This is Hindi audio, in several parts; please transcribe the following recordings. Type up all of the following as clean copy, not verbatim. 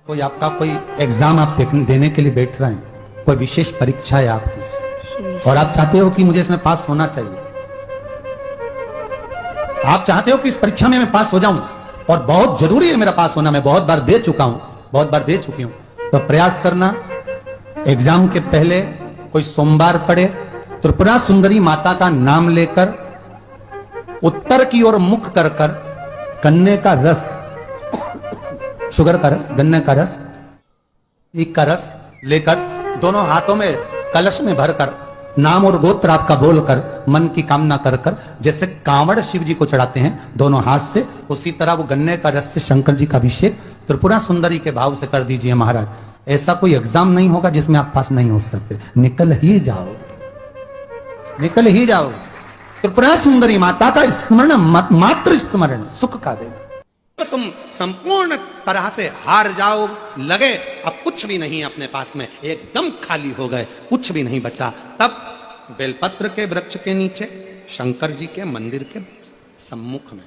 कोई आपका कोई एग्जाम आप देने के लिए बैठ रहे हैं, कोई विशेष परीक्षा है आपकी और आप चाहते हो कि मुझे इसमें पास होना चाहिए, आप चाहते हो कि इस परीक्षा में मैं पास हो जाऊं और बहुत जरूरी है मेरा पास होना, मैं बहुत बार दे चुका हूं, बहुत बार दे चुकी हूं, तो प्रयास करना एग्जाम के पहले कोई सोमवार पड़े, त्रिपुरा सुंदरी माता का नाम लेकर उत्तर की ओर मुख कर कर गन्ने का रस, शुगर का रस, गन्ने का रस, एक का रस लेकर दोनों हाथों में कलश में भरकर नाम और गोत्र आपका बोलकर मन की कामना कर कर, जैसे कांवड़ शिव जी को चढ़ाते हैं दोनों हाथ से, उसी तरह वो गन्ने का रस से शंकर जी का अभिषेक त्रिपुरा सुंदरी के भाव से कर दीजिए महाराज। ऐसा कोई एग्जाम नहीं होगा जिसमें आप पास नहीं हो सकते, निकल ही जाओ, निकल ही जाओ। त्रिपुरा सुंदरी माता का स्मरण, मात्र स्मरण सुख का देना। तो तुम संपूर्ण तरह से हार जाओ, लगे अब कुछ भी नहीं अपने पास में, एकदम खाली हो गए, कुछ भी नहीं बचा, तब बेलपत्र के वृक्ष के नीचे शंकर जी के मंदिर के सम्मुख में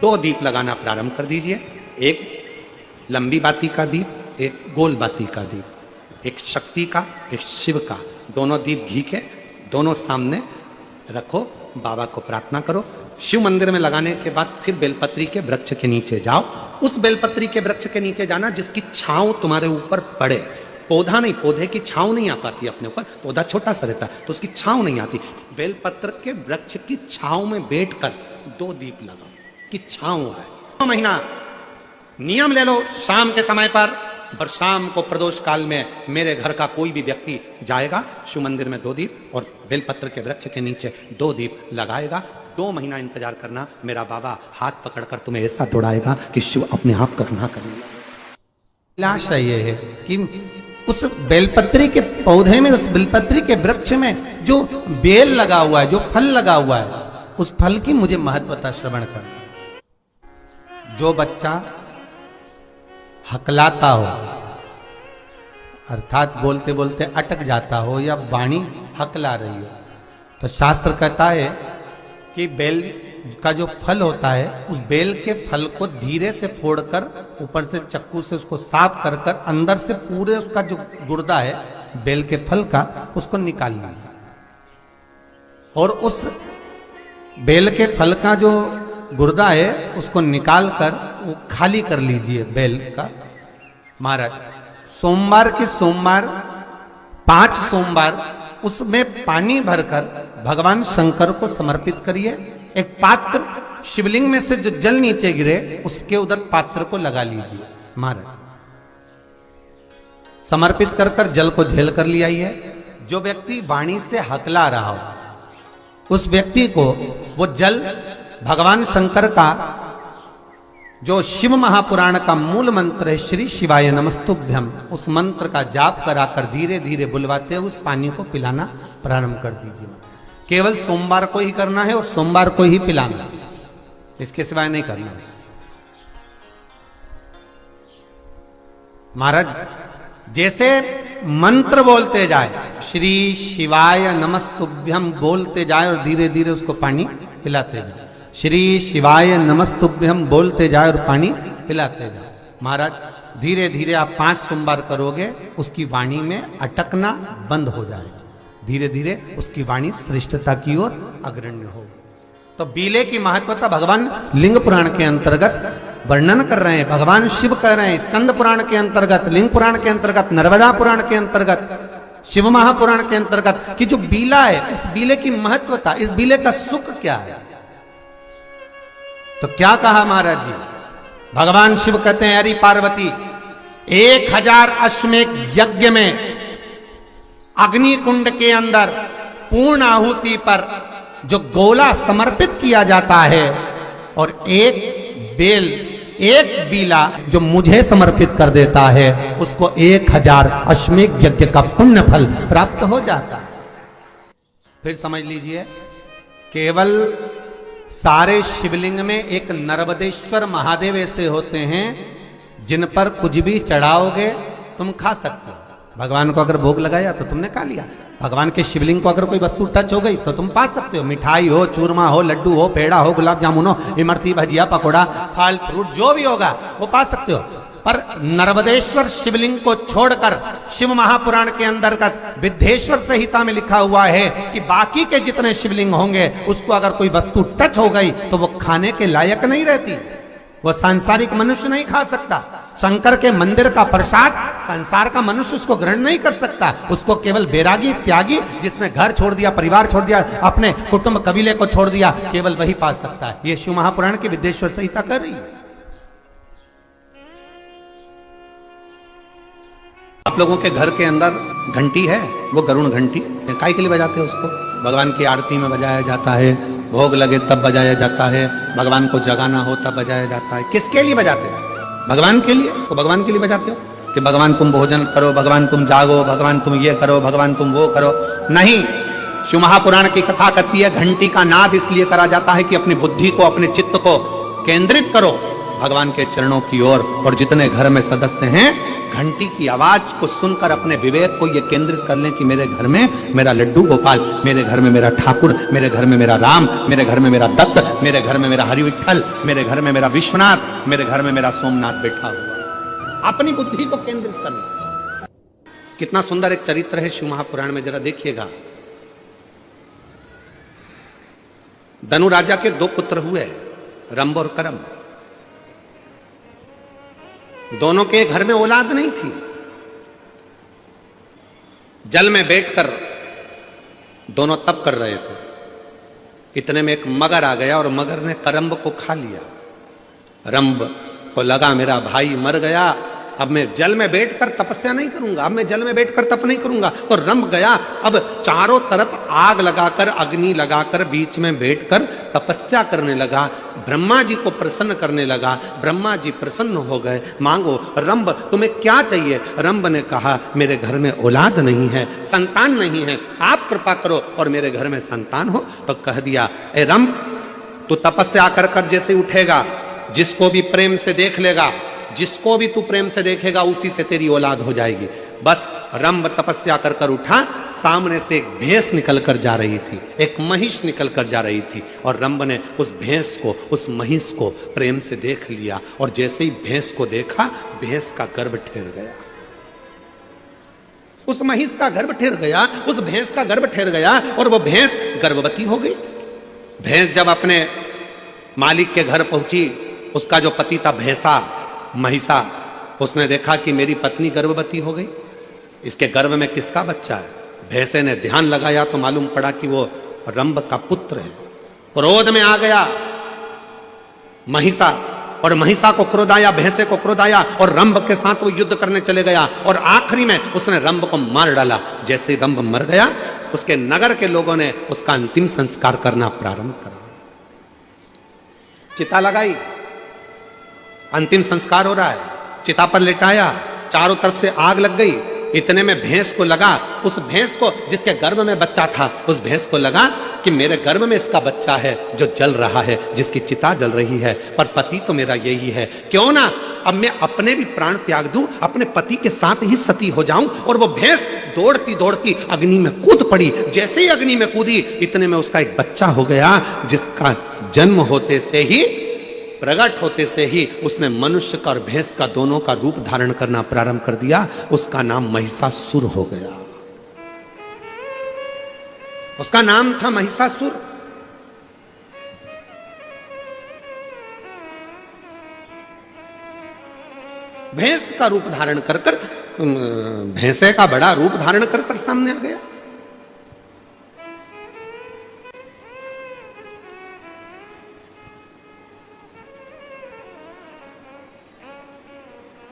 2 दीप लगाना प्रारंभ कर दीजिए। एक लंबी बाती का दीप, एक गोल बाती का दीप, एक शक्ति का, एक शिव का, दोनों दीप घी के दोनों सामने रखो, बाबा को प्रार्थना करो। शिव मंदिर में लगाने के बाद फिर बेलपत्री के वृक्ष के नीचे जाओ, उस बेलपत्री के वृक्ष के नीचे जाना जिसकी छांव तुम्हारे ऊपर पड़े, पौधा नहीं, पौधे की छांव नहीं आ पाती अपने ऊपर, पौधा छोटा सा रहता है तो उसकी छांव नहीं आती, बेलपत्र के वृक्ष की छांव में बैठकर 2 दीप लगाओ कि छांव आए। 2 महीना नियम ले लो, शाम के समय पर और शाम को प्रदोष काल में मेरे घर का कोई भी व्यक्ति जाएगा शिव मंदिर में 2 दीप और बेलपत्र के वृक्ष के नीचे 2 दीप लगाएगा। 2 महीना इंतजार करना, मेरा बाबा हाथ पकड़कर तुम्हें ऐसा दौड़ाएगा कि शिव अपने आप करना करने। आशा ये है कि उस बेलपत्री के पौधे में, उस बेलपत्री के वृक्ष में जो बेल लगा हुआ है, जो फल लगा हुआ है, उस फल की मुझे महत्वता श्रवण कर। जो बच्चा हकलाता हो, अर्थात बोलते बोलते अटक जाता हो या वाणी हकला रही हो, तो शास्त्र कहता है कि बेल का जो फल होता है, उस बेल के फल को धीरे से फोड़कर ऊपर से चक्कू से उसको साफ कर कर अंदर से पूरे उसका जो गुर्दा है बेल के फल का, उसको निकाल लीजिए और उस बेल के फल का जो गुर्दा है उसको निकाल कर वो खाली कर लीजिए बेल का। महाराज सोमवार के सोमवार 5 सोमवार उसमें पानी भरकर भगवान शंकर को समर्पित करिए। एक पात्र, शिवलिंग में से जो जल नीचे गिरे उसके उधर पात्र को लगा लीजिए। महाराज समर्पित कर कर जल को झेल कर ले आइए। जो व्यक्ति वाणी से हकला रहा हो उस व्यक्ति को वो जल भगवान शंकर का जो शिव महापुराण का मूल मंत्र है, श्री शिवाय नमस्तुभ्यम, उस मंत्र का जाप कराकर धीरे धीरे बुलवाते हुए उस पानी को पिलाना प्रारंभ कर दीजिए। केवल सोमवार को ही करना है और सोमवार को ही पिलाना, इसके सिवाय नहीं करना। महाराज जैसे मंत्र बोलते जाए, श्री शिवाय नमस्तुभ्यम बोलते जाए और धीरे धीरे उसको पानी पिलाते जाए, श्री शिवाय नमस्तुभ्यम बोलते जाए और पानी पिलाते जाए। महाराज धीरे धीरे आप 5 सोमवार करोगे, उसकी वाणी में अटकना बंद हो जाएगा, धीरे धीरे उसकी वाणी श्रेष्ठता की ओर अग्रण्य होगी। तो बीले की महत्वता भगवान लिंग पुराण के अंतर्गत वर्णन कर रहे हैं, भगवान शिव कह रहे हैं, स्कंद पुराण के अंतर्गत, लिंग पुराण के अंतर्गत, नर्मदा पुराण के अंतर्गत, शिव महापुराण के अंतर्गत कि जो बीला है, इस बीले की महत्वता, इस बीले का सुख क्या है। तो क्या कहा महाराज जी, भगवान शिव कहते हैं, अरे पार्वती 1000 अश्वमेध यज्ञ में अग्नि कुंड के अंदर पूर्ण आहुति पर जो गोला समर्पित किया जाता है और एक बेल, एक बीला जो मुझे समर्पित कर देता है, उसको 1000 अश्वमेध यज्ञ का पुण्य फल प्राप्त हो जाता है। फिर समझ लीजिए, केवल सारे शिवलिंग में एक नर्मदेश्वर महादेव ऐसे होते हैं जिन पर कुछ भी चढ़ाओगे तुम खा सकते हो। भगवान को अगर भोग लगाया तो तुमने खा लिया, भगवान के शिवलिंग को अगर कोई वस्तु टच हो गई तो तुम पा सकते हो, मिठाई हो, चूरमा हो, लड्डू हो, पेड़ा हो, गुलाब जामुन हो, इमरती, भजिया, पकोड़ा, फल फ्रूट जो भी होगा वो पा सकते हो। पर नर्मदेश्वर शिवलिंग को छोड़कर शिव महापुराण के अंतर्गत विद्धेश्वर संहिता में लिखा हुआ है कि बाकी के जितने शिवलिंग होंगे उसको अगर कोई वस्तु टच हो गई तो वो खाने के लायक नहीं रहती, वो सांसारिक मनुष्य नहीं खा सकता। शंकर के मंदिर का प्रसाद संसार का मनुष्य उसको ग्रहण नहीं कर सकता, उसको केवल बैरागी त्यागी जिसने घर छोड़ दिया, परिवार छोड़ दिया, अपने कुटुंब कबीले को छोड़ दिया, केवल वही पा सकता है। ये शिव महापुराण की विद्धेश्वर संहिता कर रही है। आप लोगों के घर के अंदर घंटी है, वो गरुण घंटी काय के लिए बजाते हैं उसको? भगवान की आरती में बजाया जाता है, भोग लगे तब बजाया जाता है, भगवान को जगाना हो तब बजाया जाता है। किसके लिए बजाते हैं? भगवान के लिए। तो भगवान के लिए बजाते हो कि भगवान तुम भोजन करो, भगवान तुम जागो, भगवान तुम ये करो, भगवान तुम वो करो? नहीं। शिव महापुराण की कथा कहती है घंटी का नाद इसलिए करा जाता है कि अपनी बुद्धि को, अपने चित्त को केंद्रित करो भगवान के चरणों की ओर। और जितने घर में सदस्य हैं घंटी की आवाज को सुनकर अपने विवेक को ये केंद्रित कर लें कि मेरे घर में मेरा लड्डू गोपाल, मेरे घर में मेरा ठाकुर, मेरे घर में मेरा राम, मेरे घर में मेरा दत्त, मेरे घर में मेरा हरि विठल, मेरे घर में मेरा विश्वनाथ, मेरे घर में मेरा सोमनाथ बैठा हुआ। अपनी बुद्धि को केंद्रित करना। कितना सुंदर एक चरित्र है शिव महापुराण में, जरा देखिएगा। धनु राजा के 2 पुत्र हुए, रंभ और करम। दोनों के घर में औलाद नहीं थी। जल में बैठकर दोनों तप कर रहे थे। इतने में एक मगर आ गया और मगर ने करम्ब को खा लिया। रंभ को लगा मेरा भाई मर गया, अब मैं जल में बैठकर तपस्या नहीं करूंगा, अब मैं जल में बैठकर तप नहीं करूंगा। तो रंभ गया, अब चारों तरफ आग लगाकर, अग्नि लगाकर बीच में बैठकर तपस्या करने लगा, ब्रह्मा जी को प्रसन्न करने लगा। ब्रह्मा जी प्रसन्न हो गए, मांगो रंभ तुम्हें क्या चाहिए? रंभ ने कहा मेरे घर में औलाद नहीं है, संतान नहीं है, आप कृपा करो और मेरे घर में संतान हो। तो कह दिया ए रंभ, तू तपस्या कर कर जैसे उठेगा, जिसको भी प्रेम से देख लेगा, जिसको भी तू प्रेम से देखेगा उसी से तेरी औलाद हो जाएगी। बस रंभ तपस्या कर कर उठा, सामने से एक भैंस निकल कर जा रही थी, एक महिष निकल कर जा रही थी, और रंभ ने उस भैंस को, उस महिष को प्रेम से देख लिया। और जैसे ही भैंस को देखा, भैंस का गर्भ ठहर गया, उस महिष का गर्भ ठहर गया, उस भैंस का गर्भ ठहर गया, और वो भैंस गर्भवती हो गई। भैंस जब अपने मालिक के घर पहुंची, उसका जो पति था भैंसा, महिषा, उसने देखा कि मेरी पत्नी गर्भवती हो गई, इसके गर्भ में किसका बच्चा है? भैंसे ने ध्यान लगाया तो मालूम पड़ा कि वो रंभ का पुत्र है। क्रोध में आ गया महिषा, और महिषा को क्रोध आया, भैंसे को क्रोध आया, और रंभ के साथ वो युद्ध करने चले गया, और आखिरी में उसने रंभ को मार डाला। जैसे रंभ मर गया, उसके नगर के लोगों ने उसका अंतिम संस्कार करना प्रारंभ करा। चिता लगाई, अंतिम संस्कार हो रहा है, चिता पर लेटाया, चारों तरफ से आग लग गई। इतने में भैंस को लगा, उस भैंस को जिसके गर्भ में बच्चा था, उस भैंस को लगा कि मेरे गर्भ में इसका बच्चा है जो जल रहा है, जिसकी चिता जल रही है, पर पति तो मेरा यही है, क्यों ना अब मैं अपने भी प्राण त्याग दूं, अपने पति के साथ ही सती हो जाऊं। और वो भैंस दौड़ती दौड़ती अग्नि में कूद पड़ी। जैसे ही अग्नि में कूदी, इतने में उसका एक बच्चा हो गया, जिसका जन्म होते से ही, प्रकट होते से ही उसने मनुष्य का और भैंस का दोनों का रूप धारण करना प्रारंभ कर दिया। उसका नाम महिषासुर हो गया, उसका नाम था महिषासुर। भैंस का रूप धारण कर कर, भैंसे का बड़ा रूप धारण कर कर सामने आ गया।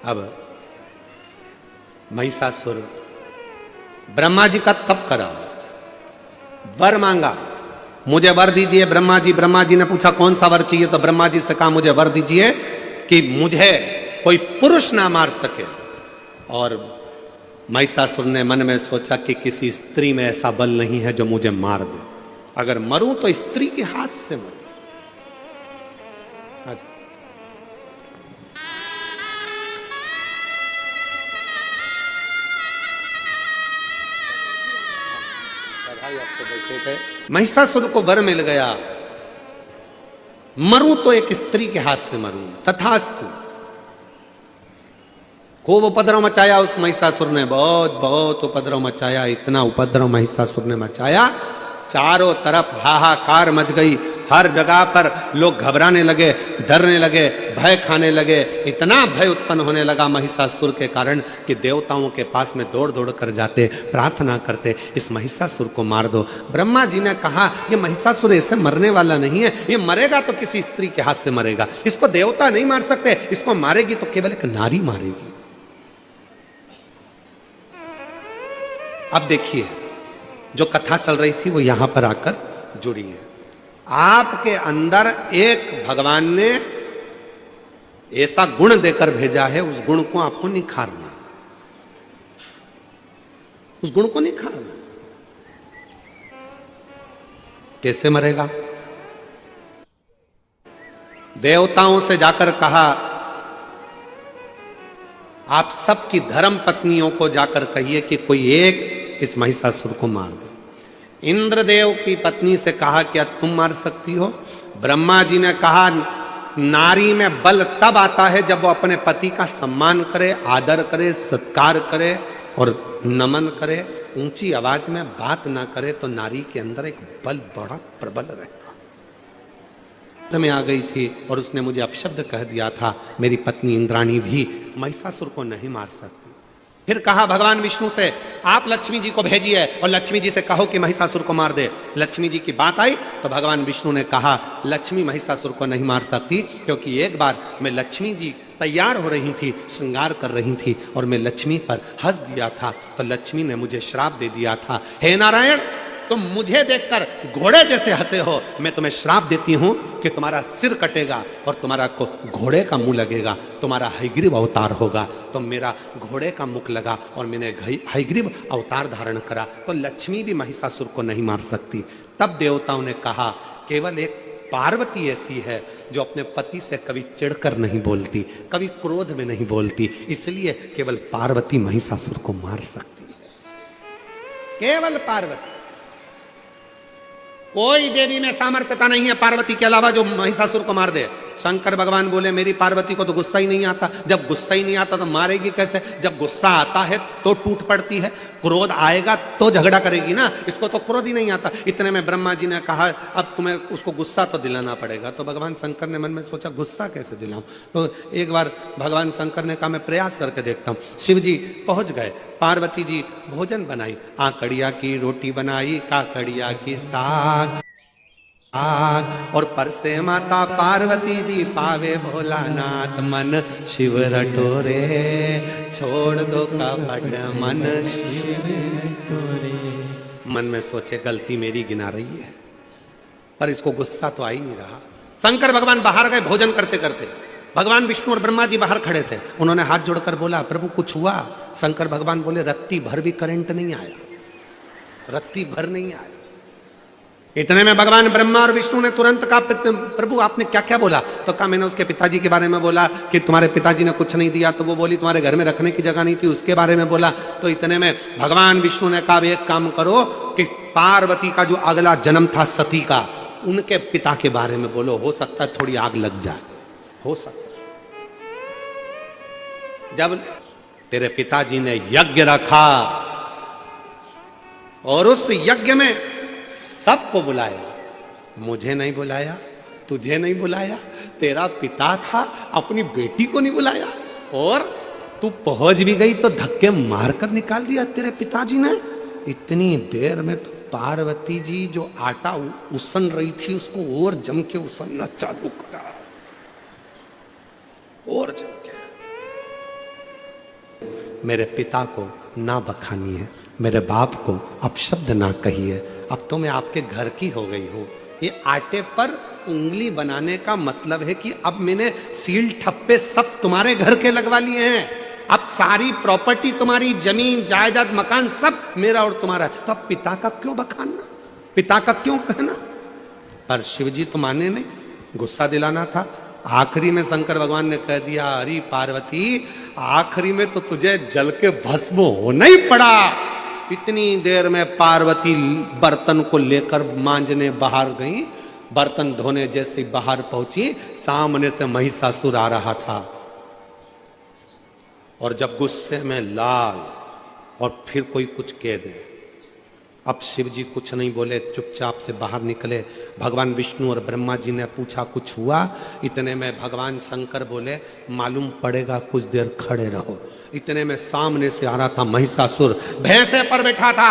अब महिषासुर ब्रह्मा जी का तप करा, वर मांगा, मुझे वर दीजिए ब्रह्मा जी। ब्रह्मा जी ने पूछा कौन सा वर चाहिए? तो ब्रह्मा जी से कहा मुझे वर दीजिए कि मुझे कोई पुरुष ना मार सके। और महिषासुर ने मन में सोचा कि किसी स्त्री में ऐसा बल नहीं है जो मुझे मार दे, अगर मरूं तो स्त्री के हाथ से मरूं। महिषासुर को वर मिल गया, मरूं तो एक स्त्री के हाथ से मरूं, तथास्तु। खूब उपद्रव मचाया उस महिषासुर ने, बहुत बहुत उपद्रव मचाया। इतना उपद्रव महिषासुर ने मचाया, चारों तरफ हाहाकार मच गई। हर जगह पर लोग घबराने लगे, डरने लगे, भय खाने लगे। इतना भय उत्पन्न होने लगा महिषासुर के कारण कि देवताओं के पास में दौड़ दौड़ कर जाते, प्रार्थना करते, इस महिषासुर को मार दो। ब्रह्मा जी ने कहा, ये महिषासुर ऐसे मरने वाला नहीं है, ये मरेगा तो किसी स्त्री के हाथ से मरेगा, इसको देवता नहीं मार सकते, इसको मारेगी तो केवल एक नारी मारेगी। अब देखिए, जो कथा चल रही थी वो यहां पर आकर जुड़ी है। आपके अंदर एक भगवान ने ऐसा गुण देकर भेजा है, उस गुण को आपको निखारना, उस गुण को निखारना। कैसे मरेगा? देवताओं से जाकर कहा, आप सबकी धर्म पत्नियों को जाकर कहिए कि कोई एक इस महिषासुर को मार दे। इंद्रदेव की पत्नी से कहा, क्या तुम मार सकती हो? ब्रह्मा जी ने कहा, नारी में बल तब आता है जब वो अपने पति का सम्मान करे, आदर करे, सत्कार करे और नमन करे, ऊंची आवाज में बात ना करे, तो नारी के अंदर एक बल बड़ा प्रबल रहता। में आ गई थी और उसने मुझे अपशब्द कह दिया था, मेरी पत्नी इंद्राणी भी महिषासुर को नहीं मार सकती। फिर कहा भगवान विष्णु से, आप लक्ष्मी जी को भेजिए और लक्ष्मी जी से कहो कि महिषासुर को मार दे। लक्ष्मी जी की बात आई तो भगवान विष्णु ने कहा, लक्ष्मी महिषासुर को नहीं मार सकती, क्योंकि एक बार मैं लक्ष्मी जी तैयार हो रही थी, श्रृंगार कर रही थी और मैं लक्ष्मी पर हंस दिया था तो लक्ष्मी ने मुझे श्राप दे दिया था, हे नारायण, तुम मुझे देखकर घोड़े जैसे हंसे हो, मैं तुम्हें श्राप देती हूं कि तुम्हारा सिर कटेगा और तुम्हारा को घोड़े का मुंह लगेगा, तुम्हारा हयग्रीव अवतार होगा। तो मेरा घोड़े का मुख लगा और मैंने हयग्रीव अवतार धारण करा, तो लक्ष्मी भी महिषासुर को नहीं मार सकती। तब देवताओं ने कहा, केवल एक पार्वती ऐसी है जो अपने पति से कभी चिढ़कर नहीं बोलती, कभी क्रोध में नहीं बोलती, इसलिए केवल पार्वती महिषासुर को मार सकती है। केवल पार्वती, कोई देवी में सामर्थ्यता नहीं है पार्वती के अलावा जो महिषासुर को मार दे। शंकर भगवान बोले, मेरी पार्वती को तो गुस्सा ही नहीं आता, जब गुस्सा ही नहीं आता तो मारेगी कैसे? जब गुस्सा आता है तो टूट पड़ती है, क्रोध आएगा तो झगड़ा करेगी ना, इसको तो क्रोध ही नहीं आता। इतने में ब्रह्मा जी ने कहा, अब तुम्हें उसको गुस्सा तो दिलाना पड़ेगा। तो भगवान शंकर ने मन में सोचा, गुस्सा कैसे दिलाऊं? तो एक बार भगवान शंकर ने कहा, मैं प्रयास करके देखता हूं। शिव जी पहुंच गए, पार्वती जी भोजन बनाई, आकड़िया की रोटी बनाई, काकड़िया की साग और परसे माता पार्वती जी पावे भोलानाथ, मन शिव रटोरे, छोड़ दो कपट मन शिव रटोरे। मन में सोचे, गलती मेरी गिना रही है, पर इसको गुस्सा तो आ ही नहीं रहा। शंकर भगवान बाहर गए भोजन करते करते, भगवान विष्णु और ब्रह्मा जी बाहर खड़े थे। उन्होंने हाथ जोड़कर बोला, प्रभु कुछ हुआ? शंकर भगवान बोले, रत्ती भर भी करंट नहीं आया, रत्ती भर नहीं आया। इतने में भगवान ब्रह्मा और विष्णु ने तुरंत कहा, प्रभु आपने क्या क्या बोला? तो कहा, मैंने उसके पिताजी के बारे में बोला कि तुम्हारे पिताजी ने कुछ नहीं दिया, तो वो बोली तुम्हारे घर में रखने की जगह नहीं थी, उसके बारे में बोला। तो इतने में भगवान विष्णु ने कहा, एक काम करो कि पार्वती का जो अगला जन्म था सती का, उनके पिता के बारे में बोलो, हो सकता है थोड़ी आग लग जाए, हो सकता। जब तेरे पिताजी ने यज्ञ रखा और उस यज्ञ में सबको बुलाया, मुझे नहीं बुलाया, तुझे नहीं बुलाया, तेरा पिता था अपनी बेटी को नहीं बुलाया, और तू पहुंच भी गई तो धक्के मारकर निकाल दिया तेरे पिताजी ने। इतनी देर में तो पार्वती जी जो आटा उसन रही थी उसको और जम के उसनना चालू करा, और जम के। मेरे पिता को ना बखानी है, मेरे बाप को अपशब्द ना कहिए, अब तो मैं आपके घर की हो गई हूं। ये आटे पर उंगली बनाने का मतलब है कि अब मैंने सील ठप्पे सब तुम्हारे घर के लगवा लिए हैं, अब सारी प्रॉपर्टी तुम्हारी, जमीन जायदाद मकान सब मेरा और तुम्हारा है, तो अब पिता का क्यों बखानना, पिता का क्यों कहना? पर शिवजी तो माने नहीं, गुस्सा दिलाना था। आखिरी में शंकर भगवान ने कह दिया, अरे पार्वती, आखिरी में तो तुझे जल के भस्म होना ही पड़ा। इतनी देर में पार्वती बर्तन को लेकर मांजने बाहर गई, बर्तन धोने जैसे बाहर पहुंची, सामने से महिषासुर आ रहा था। और जब गुस्से में लाल और फिर कोई कुछ कह दे। अब शिव जी कुछ नहीं बोले, चुपचाप से बाहर निकले। भगवान विष्णु और ब्रह्मा जी ने पूछा कुछ हुआ? इतने में भगवान शंकर बोले मालूम पड़ेगा, कुछ देर खड़े रहो। इतने में सामने से आ रहा था महिषासुर, भैंसे पर बैठा था।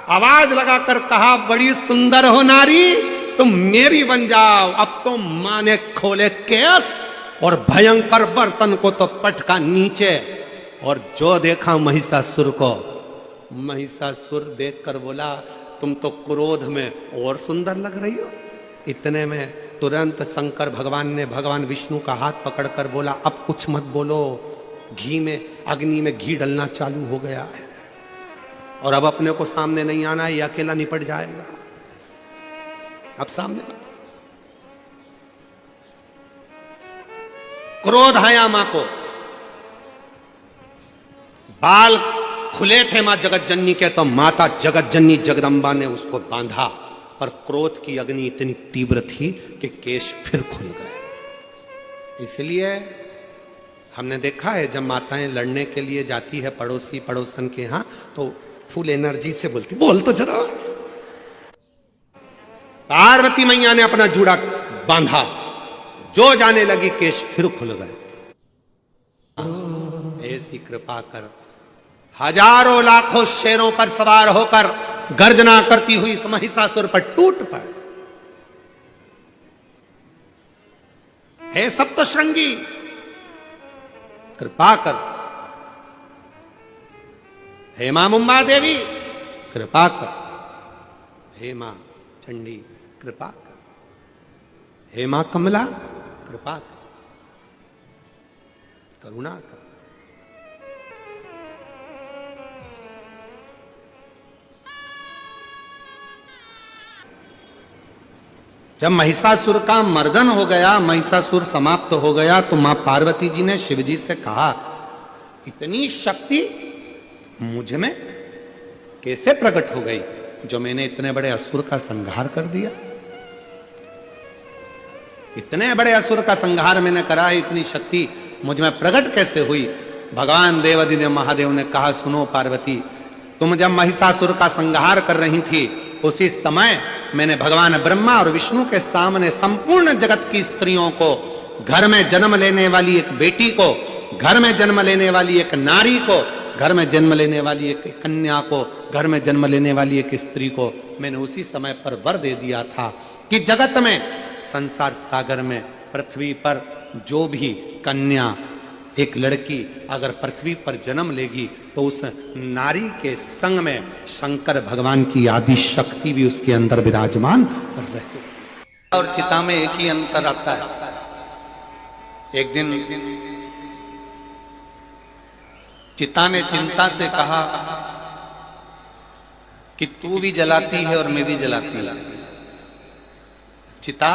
आवाज लगाकर कहा, बड़ी सुंदर हो नारी, तुम मेरी बन जाओ। अब तो मां ने खोले केस और भयंकर बर्तन को तो पटका नीचे, और जो देखा महिषासुर को, महिषासुर देखकर बोला तुम तो क्रोध में और सुंदर लग रही हो। इतने में तुरंत शंकर भगवान ने भगवान विष्णु का हाथ पकड़कर बोला अब कुछ मत बोलो, घी में, अग्नि में घी डलना चालू हो गया है और अब अपने को सामने नहीं आना है, ये अकेला निपट जाएगा। अब सामने क्रोध आया मां को, बाल खुले थे मां जगतजननी के, तो माता जगतजननी जगदम्बा ने उसको बांधा, पर क्रोध की अग्नि इतनी तीव्र थी कि केश फिर खुल गए। इसलिए हमने देखा है जब माताएं लड़ने के लिए जाती है पड़ोसी पड़ोसन के यहां, तो फुल एनर्जी से बोलती, बोल तो जरा। पार्वती मैया ने अपना जूड़ा बांधा, जो जाने लगी केश फिर खुल गए। ऐसी कृपा कर। हजारों लाखों शेरों पर सवार होकर गर्जना करती हुई इस महिषासुर पर टूट पड़े। हे सप्तशृंगी, कृपा कर। हे मां मुंबा देवी, कृपा कर। हे मां चंडी, कृपा कर। हे मां कमला, कृपा कर, करुणा कर। जब महिषासुर का मर्दन हो गया, महिषासुर समाप्त हो गया, तो मां पार्वती जी ने शिव जी से कहा इतनी शक्ति मुझ में कैसे प्रकट हो गई जो मैंने इतने बड़े असुर का संहार कर दिया। इतने बड़े असुर का संहार मैंने करा है, इतनी शक्ति मुझ में प्रकट कैसे हुई। भगवान देवादिदेव महादेव ने कहा सुनो पार्वती, तुम जब महिषासुर का संहार कर रही थी उसी समय मैंने भगवान ब्रह्मा और विष्णु के सामने संपूर्ण जगत की स्त्रियों को, घर में जन्म लेने वाली एक बेटी को, घर में जन्म लेने वाली एक नारी को, घर में जन्म लेने वाली एक कन्या को, घर में जन्म लेने वाली एक स्त्री को मैंने उसी समय पर वर दे दिया था कि जगत में, संसार सागर में, पृथ्वी पर जो भी कन्या, एक लड़की अगर पृथ्वी पर जन्म लेगी तो उस नारी के संग में शंकर भगवान की आदि शक्ति भी उसके अंदर विराजमान रहे। और चिता में एक ही अंतर आता है। एक दिन चिता ने चिंता से कहा कि तू भी जलाती है और मैं भी जलाती हूं। चिता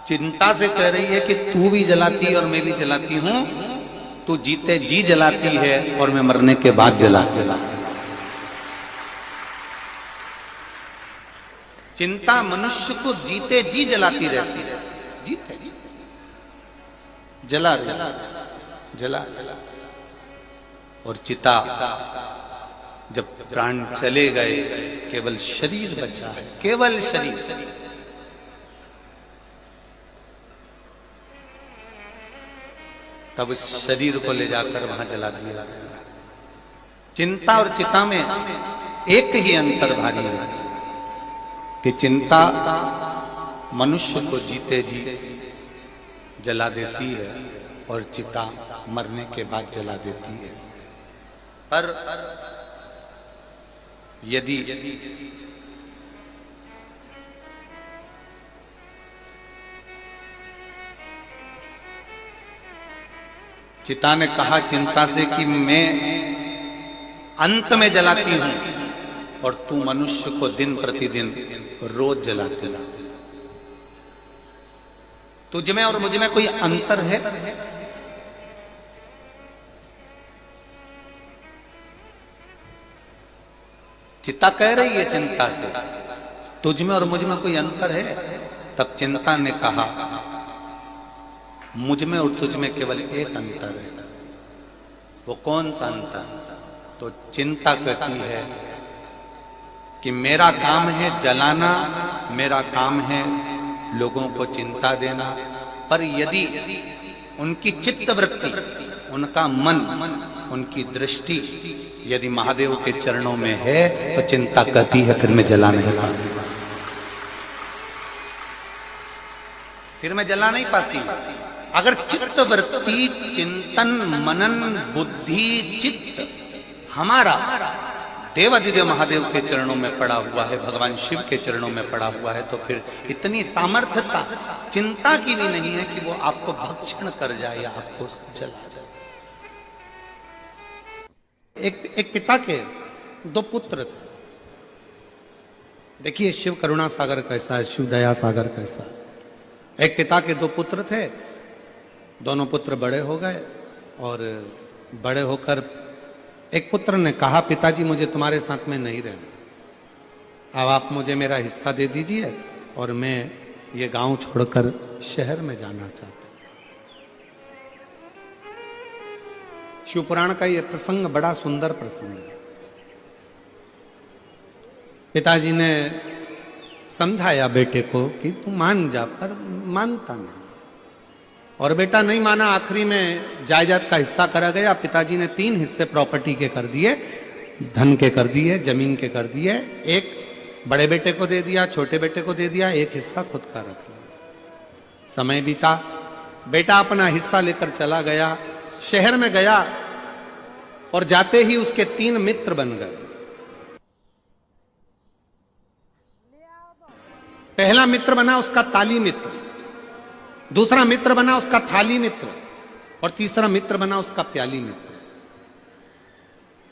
चिंता से कह रही है कि तू भी जलाती है और मैं भी जलाती हूं, तू जीते जी जलाती है और मैं मरने के बाद जलाती हूं। चिंता मनुष्य को जीते जी जलाती रहती है, जीते जी जला जला। और चिता जब प्राण चले गए, केवल शरीर बचा है, केवल शरीर। तब उस शरीर को ले जाकर वहां जला दिया। चिंता और चिता में एक ही अंतर भारी है कि चिंता मनुष्य को जीते जी जला देती है और चिता मरने के बाद जला देती है। पर यदि चिता ने कहा चिंता से कि मैं अंत में जलाती हूं और तू मनुष्य को दिन प्रतिदिन रोज जलाती है, तुझ में और मुझ में कोई अंतर है? चिता कह रही है चिंता से, तुझ में और मुझ में कोई अंतर है? तब चिंता ने कहा मुझ में और तुझ में केवल एक अंतर है वो कौन सा अंतर? तो चिंता कहती है कि मेरा काम है जलाना, मेरा काम है लोगों को चिंता देना, पर यदि उनकी चित्त वृत्ति, उनका मन, उनकी दृष्टि यदि महादेव के चरणों में है तो चिंता कहती है फिर मैं जला नहीं पाती, फिर मैं जला नहीं पाती। अगर चित्त वृत्ति, चिंतन, मनन, बुद्धि, चित्त हमारा देवादिदेव महादेव के चरणों में पड़ा हुआ है, भगवान शिव के चरणों में पड़ा हुआ है, तो फिर इतनी सामर्थ्यता चिंता की भी नहीं है कि वो आपको भक्षण कर जाए या आपको जला जाए। एक पिता के दो पुत्र थे। देखिए शिव करुणा सागर कैसा है, शिव दया सागर कैसा है। एक पिता के दो पुत्र थे, दोनों पुत्र बड़े हो गए और बड़े होकर एक पुत्र ने कहा, पिताजी मुझे तुम्हारे साथ में नहीं रहना, अब आप मुझे मेरा हिस्सा दे दीजिए और मैं ये गांव छोड़कर शहर में जाना चाहता हूं। शिव पुराण का ये प्रसंग बड़ा सुंदर प्रसंग है। पिताजी ने समझाया बेटे को कि तू मान जा, पर मानता नहीं, और बेटा नहीं माना। आखिरी में जायदाद का हिस्सा करा गया। पिताजी ने 3 हिस्से प्रॉपर्टी के कर दिए, धन के कर दिए, जमीन के कर दिए। एक बड़े बेटे को दे दिया, छोटे बेटे को दे दिया, एक हिस्सा खुद का रख लिया। समय बीता, बेटा अपना हिस्सा लेकर चला गया, शहर में गया और जाते ही उसके 3 मित्र बन गए। पहला मित्र बना उसका ताली मित्र, दूसरा मित्र बना उसका थाली मित्र, और तीसरा मित्र बना उसका प्याली मित्र।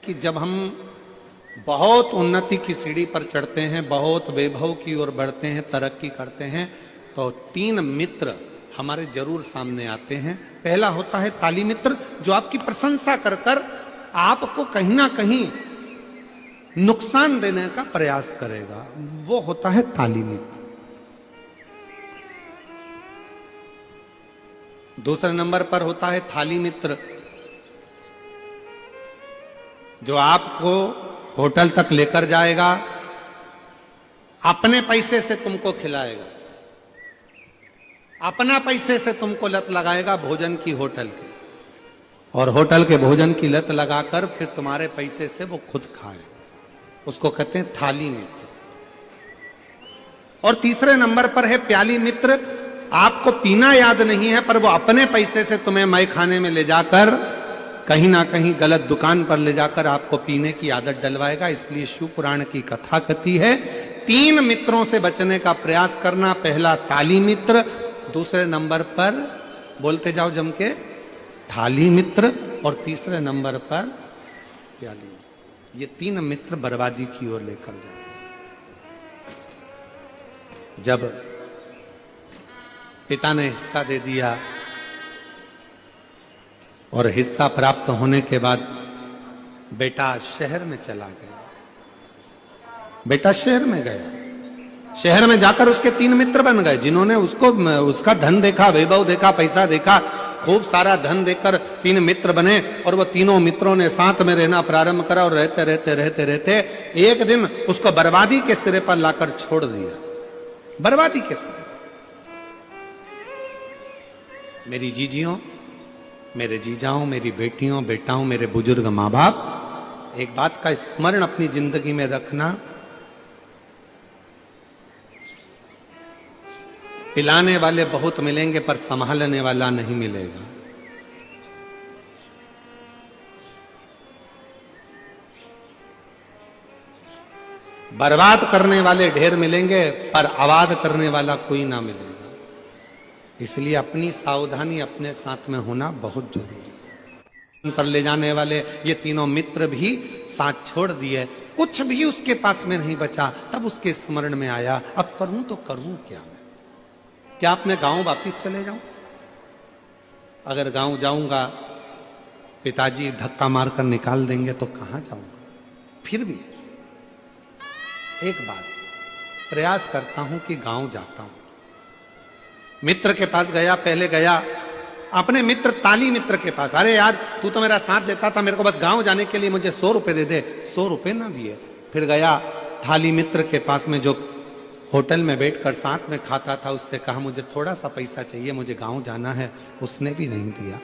कि जब हम बहुत उन्नति की सीढ़ी पर चढ़ते हैं, बहुत वैभव की ओर बढ़ते हैं, तरक्की करते हैं, तो 3 मित्र हमारे जरूर सामने आते हैं। पहला होता है ताली मित्र, जो आपकी प्रशंसा कर कर आपको कहीं ना कहीं नुकसान देने का प्रयास करेगा, वो होता है ताली मित्र। दूसरे नंबर पर होता है थाली मित्र, जो आपको होटल तक लेकर जाएगा, अपने पैसे से तुमको खिलाएगा, अपना पैसे से तुमको लत लगाएगा भोजन की, होटल की, और होटल के भोजन की लत लगाकर फिर तुम्हारे पैसे से वो खुद खाए, उसको कहते हैं थाली मित्र। और तीसरे नंबर पर है प्याली मित्र, आपको पीना याद नहीं है पर वो अपने पैसे से तुम्हें मय खाने में ले जाकर कहीं ना कहीं गलत दुकान पर ले जाकर आपको पीने की आदत डलवाएगा। इसलिए शिव पुराण की कथा कहती है 3 मित्रों से बचने का प्रयास करना। पहला ताली मित्र, दूसरे नंबर पर बोलते जाओ जम के थाली मित्र, और तीसरे नंबर पर प्याली मित्र। ये 3 मित्र बर्बादी की ओर लेकर जाते। जब पिता ने हिस्सा दे दिया और हिस्सा प्राप्त होने के बाद बेटा शहर में चला गया। बेटा शहर में गया, शहर में जाकर उसके 3 मित्र बन गए, जिन्होंने उसको उसका धन देखा, वैभव देखा, पैसा देखा, खूब सारा धन देकर 3 मित्र बने। और वो तीनों मित्रों ने साथ में रहना प्रारंभ करा और रहते रहते रहते रहते एक दिन उसको बर्बादी के सिरे पर लाकर छोड़ दिया। बर्बादी के सिरे। मेरी जीजियों, मेरे जीजाओं, मेरी बेटियों, बेटाओं, मेरे बुजुर्ग माँ बाप, एक बात का स्मरण अपनी जिंदगी में रखना, पिलाने वाले बहुत मिलेंगे पर संभालने वाला नहीं मिलेगा। बर्बाद करने वाले ढेर मिलेंगे पर आबाद करने वाला कोई ना मिलेगा। इसलिए अपनी सावधानी अपने साथ में होना बहुत जरूरी है। पर ले जाने वाले ये तीनों मित्र भी साथ छोड़ दिए, कुछ भी उसके पास में नहीं बचा। तब उसके स्मरण में आया, अब करूं तो करूं क्या मैं? क्या अपने गांव वापिस चले जाऊं? अगर गांव जाऊंगा पिताजी धक्का मारकर निकाल देंगे तो कहां जाऊंगा? फिर भी एक बात प्रयास करता हूं कि गांव जाता हूं। मित्र के पास गया, पहले गया, अपने मित्र ताली मित्र के पास, अरे यार तू तो मेरा साथ देता था, मेरे को बस गांव जाने के लिए मुझे 100 रुपए दे दे। 100 रुपए ना दिए। फिर गया थाली मित्र के पास में जो होटल में बैठकर साथ में खाता था, उससे कहा मुझे थोड़ा सा पैसा चाहिए, मुझे गांव जाना है। उसने भी नहीं दिया।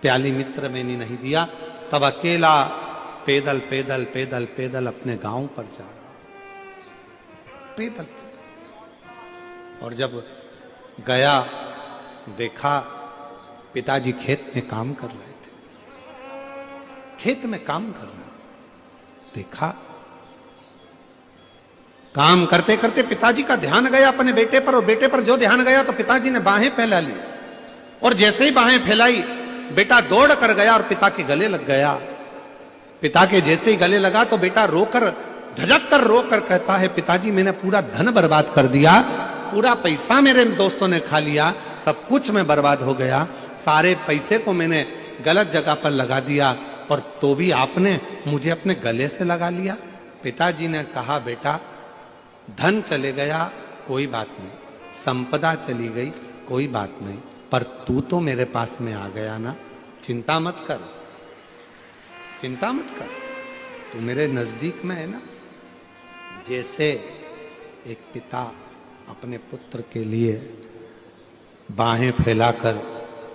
प्याली मित्र में नहीं दिया। तब अकेला पैदल पैदल पैदल पैदल अपने गांव पर जा रहा, पैदल। और जब गया देखा पिताजी खेत में काम कर रहे थे, खेत में काम कर रहे। देखा काम करते करते पिताजी का ध्यान गया अपने बेटे पर, और बेटे पर जो ध्यान गया तो पिताजी ने बाहें फैला ली, और जैसे ही बाहें फैलाई बेटा दौड़ कर गया और पिता के गले लग गया। पिता के जैसे ही गले लगा तो बेटा रोकर, धड़क कर रोकर कहता है, पिताजी मैंने पूरा धन बर्बाद कर दिया, पूरा पैसा मेरे दोस्तों ने खा लिया, सब कुछ में बर्बाद हो गया, सारे पैसे को मैंने गलत जगह पर लगा दिया, और तो भी आपने मुझे अपने गले से लगा लिया। पिताजी ने कहा बेटा धन चले गया कोई बात नहीं, संपदा चली गई कोई बात नहीं, पर तू तो मेरे पास में आ गया ना, चिंता मत कर, चिंता मत कर, तू मेरे नजदीक में है ना। जैसे एक पिता अपने पुत्र के लिए बाहें फैलाकर,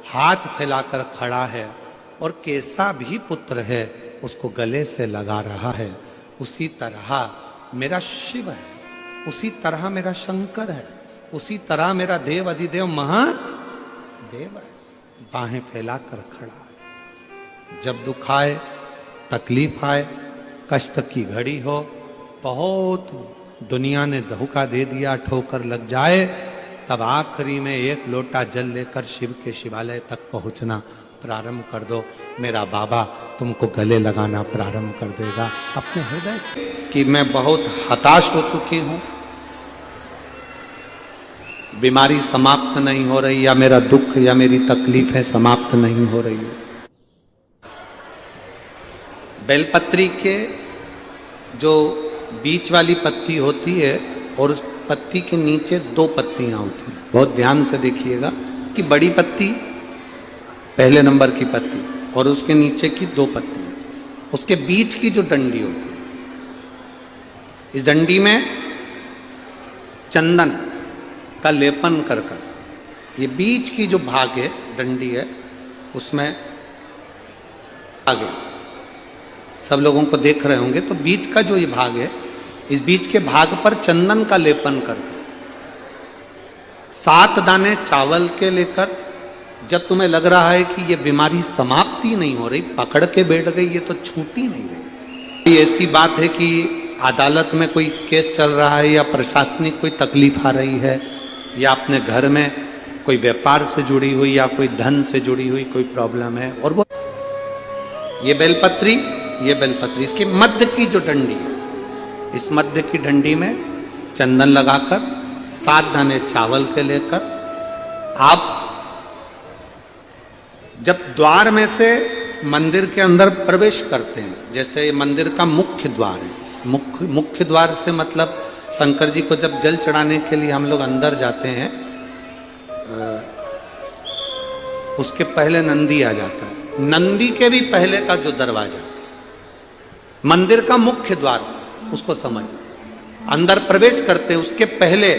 हाथ फैलाकर खड़ा है, और कैसा भी पुत्र है उसको गले से लगा रहा है, उसी तरह मेरा शिव है, उसी तरह मेरा शंकर है, उसी तरह मेरा देव अधिदेव महादेव है, बाहें फैलाकर खड़ा है। जब दुख आए, तकलीफ आए, कष्ट की घड़ी हो, बहुत दुनिया ने धोखा दे दिया, ठोकर लग जाए, तब आखिरी में एक लोटा जल लेकर शिव के शिवालय तक पहुंचना प्रारंभ कर दो, मेरा बाबा तुमको गले लगाना प्रारंभ कर देगा अपने हृदय से। कि मैं बहुत हताश हो चुकी हूं, बीमारी समाप्त नहीं हो रही, या मेरा दुख या मेरी तकलीफें समाप्त नहीं हो रही है। बेलपत्री के जो बीच वाली पत्ती होती है और उस पत्ती के नीचे 2 पत्तियां होती हैं, बहुत ध्यान से देखिएगा कि बड़ी पत्ती पहले नंबर की पत्ती और उसके नीचे की 2 पत्तियां, उसके बीच की जो डंडी होती है, इस डंडी में चंदन का लेपन कर कर, ये बीच की जो भाग है, डंडी है, उसमें आगे सब लोगों को देख रहे होंगे, तो बीच का जो ये भाग है, इस बीच के भाग पर चंदन का लेपन कर 7 दाने चावल के लेकर, जब तुम्हें लग रहा है कि ये बीमारी समाप्ति नहीं हो रही, पकड़ के बैठ गई, ये तो छूटी नहीं रही, ये ऐसी बात है कि अदालत में कोई केस चल रहा है, या प्रशासनिक कोई तकलीफ आ रही है, या अपने घर में कोई व्यापार से जुड़ी हुई या कोई धन से जुड़ी हुई कोई प्रॉब्लम है, और वो ये बेलपत्री इसके मध्य की जो डंडी है, इस मध्य की डंडी में चंदन लगाकर 7 दाने चावल के लेकर, आप जब द्वार में से मंदिर के अंदर प्रवेश करते हैं, जैसे ये मंदिर का मुख्य द्वार है, मुख्य द्वार से मतलब शंकर जी को जब जल चढ़ाने के लिए हम लोग अंदर जाते हैं, उसके पहले नंदी आ जाता है, नंदी के भी पहले का जो दरवाजा, मंदिर का मुख्य द्वार, उसको समझ, अंदर प्रवेश करते उसके पहले